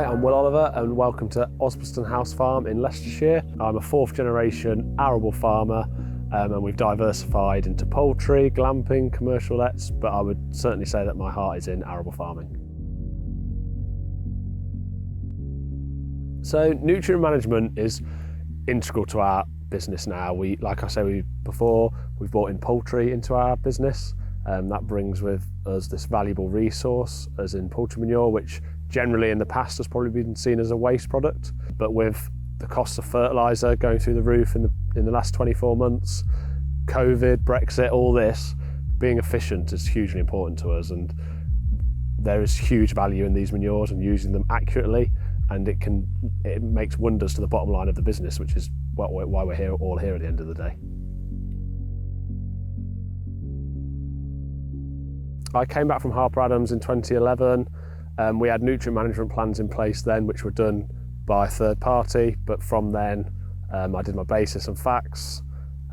I'm Will Oliver and welcome to Osbaston House Farm in Leicestershire. I'm a fourth generation arable farmer and we've diversified into poultry, glamping, commercial lets, but I would certainly say that my heart is in arable farming. So nutrient management is integral to our business now. Like I said before, we've brought in poultry into our business. That brings with us this valuable resource, as in poultry manure, which generally in the past has probably been seen as a waste product. But with the cost of fertiliser going through the roof in the last 24 months, COVID, Brexit, all this, being efficient is hugely important to us, and there is huge value in these manures and using them accurately, and it makes wonders to the bottom line of the business, which is why we're all here at the end of the day. I came back from Harper Adams in 2011. We had nutrient management plans in place then, which were done by a third party, but from then I did my basis and facts,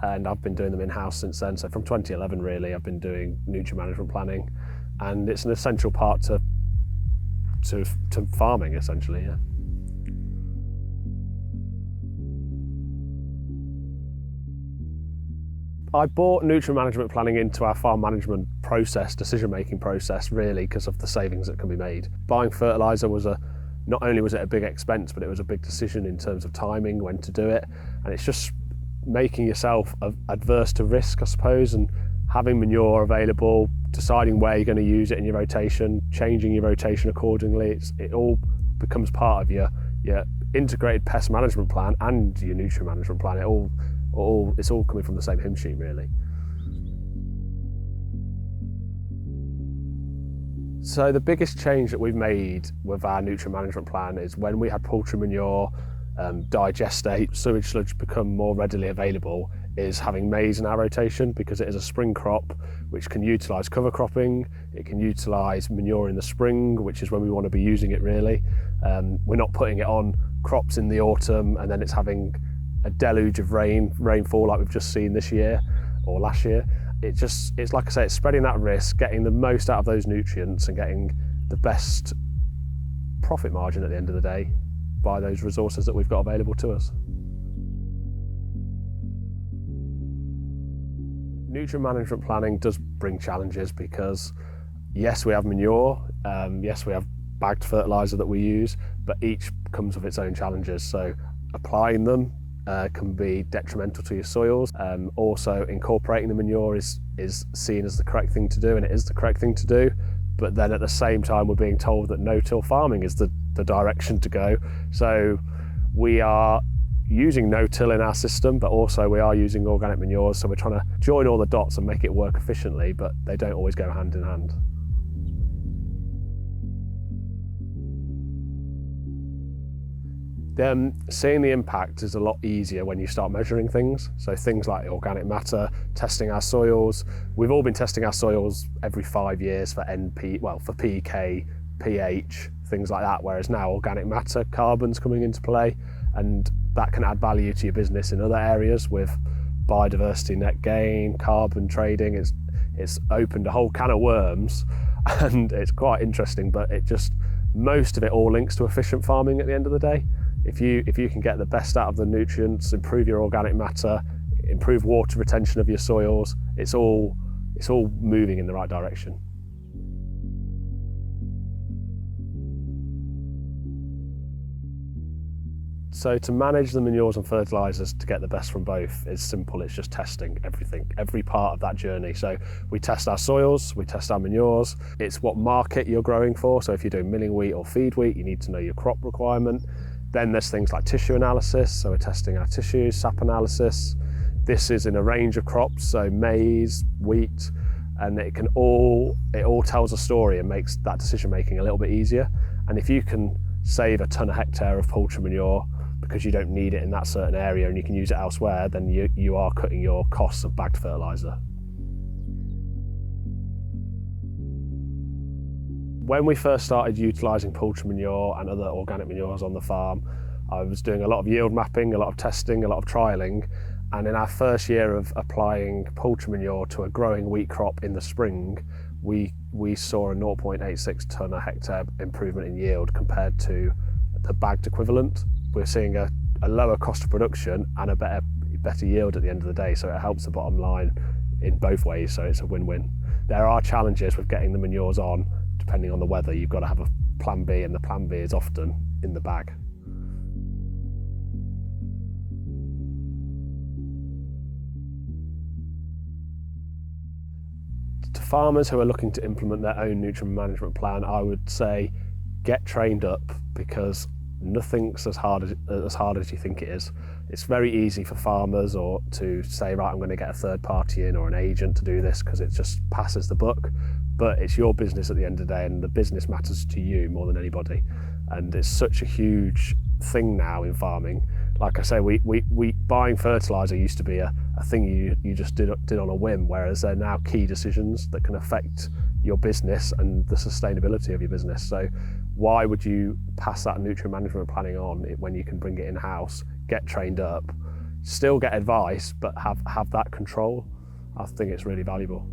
and I've been doing them in-house since then. So from 2011 really, I've been doing nutrient management planning, and it's an essential part to farming essentially, yeah. I brought nutrient management planning into our farm management process, decision-making process, really, because of the savings that can be made. Buying fertiliser not only was it a big expense, but it was a big decision in terms of timing, when to do it. And it's just making yourself adverse to risk, I suppose, and having manure available, deciding where you're going to use it in your rotation, changing your rotation accordingly. It all becomes part of your integrated pest management plan and your nutrient management plan. It's all coming from the same hymn sheet, really. So the biggest change that we've made with our nutrient management plan is when we had poultry manure, digestate, sewage sludge become more readily available, is having maize in our rotation, because it is a spring crop which can utilise cover cropping, it can utilise manure in the spring, which is when we want to be using it really. We're not putting it on crops in the autumn and then it's having a deluge of rainfall like we've just seen this year or last year. It's like I say, it's spreading that risk, getting the most out of those nutrients and getting the best profit margin at the end of the day by those resources that we've got available to us. Nutrient management planning does bring challenges because yes, we have manure, yes, we have bagged fertiliser that we use, but each comes with its own challenges. So applying them can be detrimental to your soils. Also, incorporating the manure is seen as the correct thing to do, and it is the correct thing to do. But then at the same time, we're being told that no-till farming is the direction to go. So we are using no-till in our system, but also we are using organic manures. So we're trying to join all the dots and make it work efficiently, but they don't always go hand in hand. Seeing the impact is a lot easier when you start measuring things. So things like organic matter, testing our soils. We've all been testing our soils every 5 years for for pK, pH, things like that, whereas now organic matter, carbon's coming into play, and that can add value to your business in other areas with biodiversity net gain, carbon trading. It's opened a whole can of worms and it's quite interesting, but most of it all links to efficient farming at the end of the day. If you can get the best out of the nutrients, improve your organic matter, improve water retention of your soils, it's all moving in the right direction. So to manage the manures and fertilisers to get the best from both is simple. It's just testing everything, every part of that journey. So we test our soils, we test our manures. It's what market you're growing for. So if you're doing milling wheat or feed wheat, you need to know your crop requirement. Then there's things like tissue analysis. So we're testing our tissues, sap analysis. This is in a range of crops, so maize, wheat, and it all tells a story and makes that decision making a little bit easier. And if you can save a ton a hectare of poultry manure because you don't need it in that certain area and you can use it elsewhere, then you are cutting your costs of bagged fertiliser. When we first started utilising poultry manure and other organic manures on the farm, I was doing a lot of yield mapping, a lot of testing, a lot of trialling, and in our first year of applying poultry manure to a growing wheat crop in the spring, we saw a 0.86 tonne a hectare improvement in yield compared to the bagged equivalent. We're seeing a lower cost of production and a better yield at the end of the day, so it helps the bottom line in both ways, so it's a win-win. There are challenges with getting the manures on depending on the weather. You've got to have a plan B, and the plan B is often in the bag. To farmers who are looking to implement their own nutrient management plan, I would say get trained up, because nothing's as hard as you think it is. It's very easy for farmers or to say, right, I'm going to get a third party in or an agent to do this because it just passes the buck. But it's your business at the end of the day, and the business matters to you more than anybody. And it's such a huge thing now in farming. Like I say, we buying fertiliser used to be a thing you just did on a whim, whereas they're now key decisions that can affect your business and the sustainability of your business. So why would you pass that nutrient management planning on when you can bring it in-house, get trained up, still get advice, but have that control? I think it's really valuable.